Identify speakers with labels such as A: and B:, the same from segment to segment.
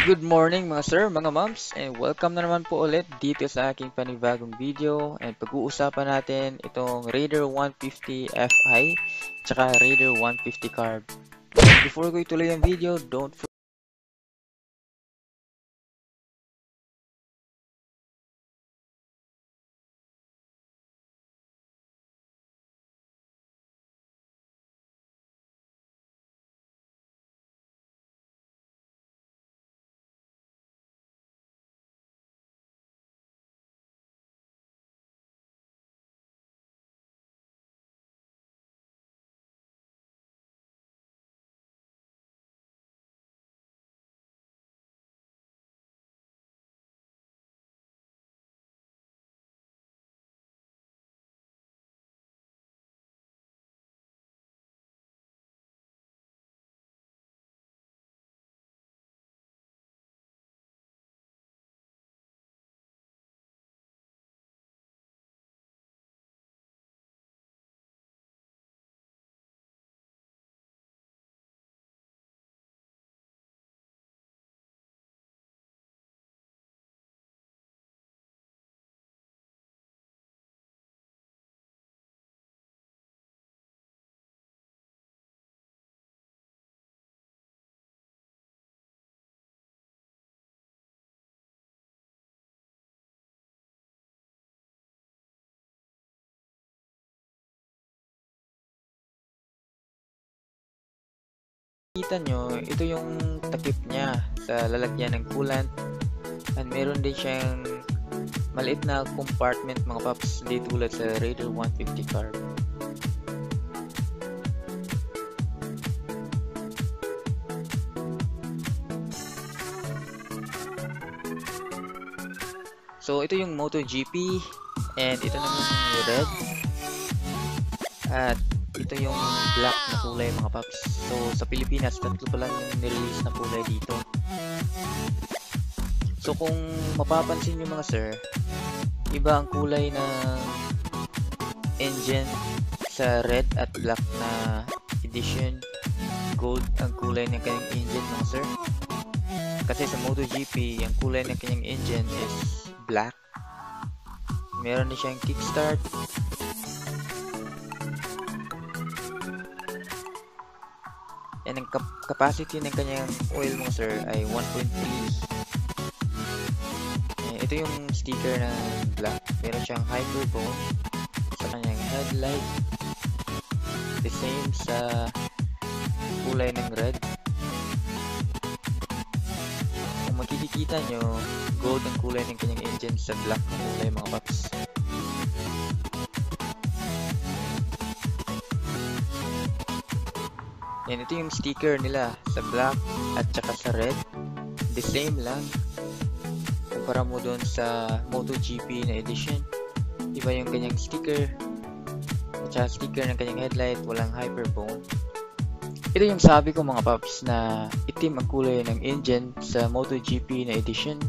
A: Good morning mga sir, mga moms, and welcome na naman po ulit dito sa aking panibagong video and pag-uusapan natin itong Raider 150 Fi tsaka Raider 150 Carb. And before ko ituloy ang video, don't forget kita nyo, ito yung takip niya sa lalagyan ng coolant and meron din siyang maliit na compartment mga paps, di tulad sa Raider 150 Carb. So ito yung MotoGP and ito naman yung red at ito yung black na kulay mga paps. So sa Pilipinas, tatlo pa lang yung nirelease na kulay dito. So kung mapapansin nyo mga sir, iba ang kulay ng engine sa red at black na edition. Gold ang kulay ng kanyang engine mga sir. Kasi sa MotoGP, ang kulay ng kanyang engine is black. Meron din siyang kickstart. And ang capacity ng kanyang oil mga sir ay 1.3. Ito yung sticker ng black. Meron siyang hyperbone sa kanyang headlight. The same sa kulay ng red. Kung makikita nyo, gold ang kulay ng kanyang engine sa black na kulay mga paps. Yan, ito yung sticker nila sa black at saka sa red. The same lang. Kumpara mo doon sa MotoGP na edition. Iba yung kanyang sticker. At saka sticker ng kanyang headlight, walang hyperbone. Ito yung sabi ko mga paps na itim ang kulay ng engine sa MotoGP na edition.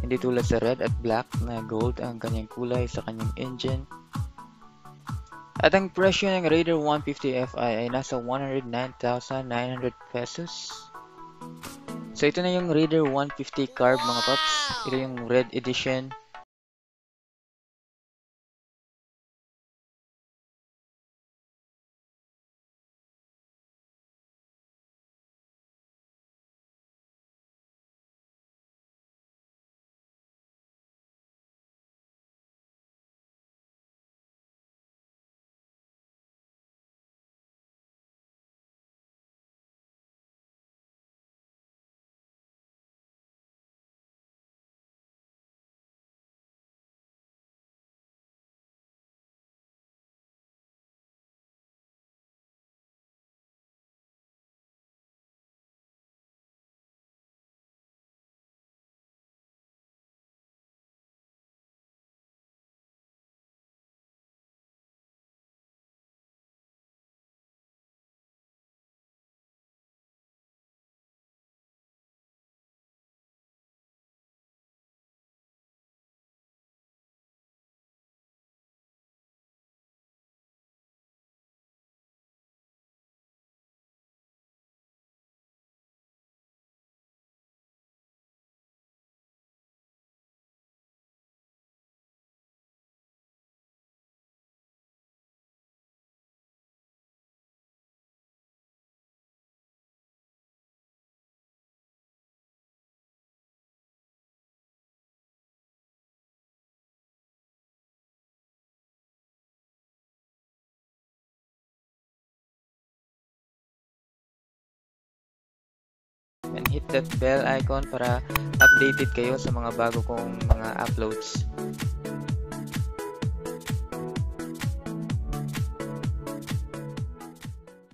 A: Hindi tulad sa red at black na gold ang kanyang kulay sa kanyang engine. At ang presyo ng Raider 150 Fi ay nasa 109,900 pesos. So ito na yung Raider 150 Carb mga paps. Ito yung red edition. hit that bell icon para updated kayo sa mga bago kong mga uploads.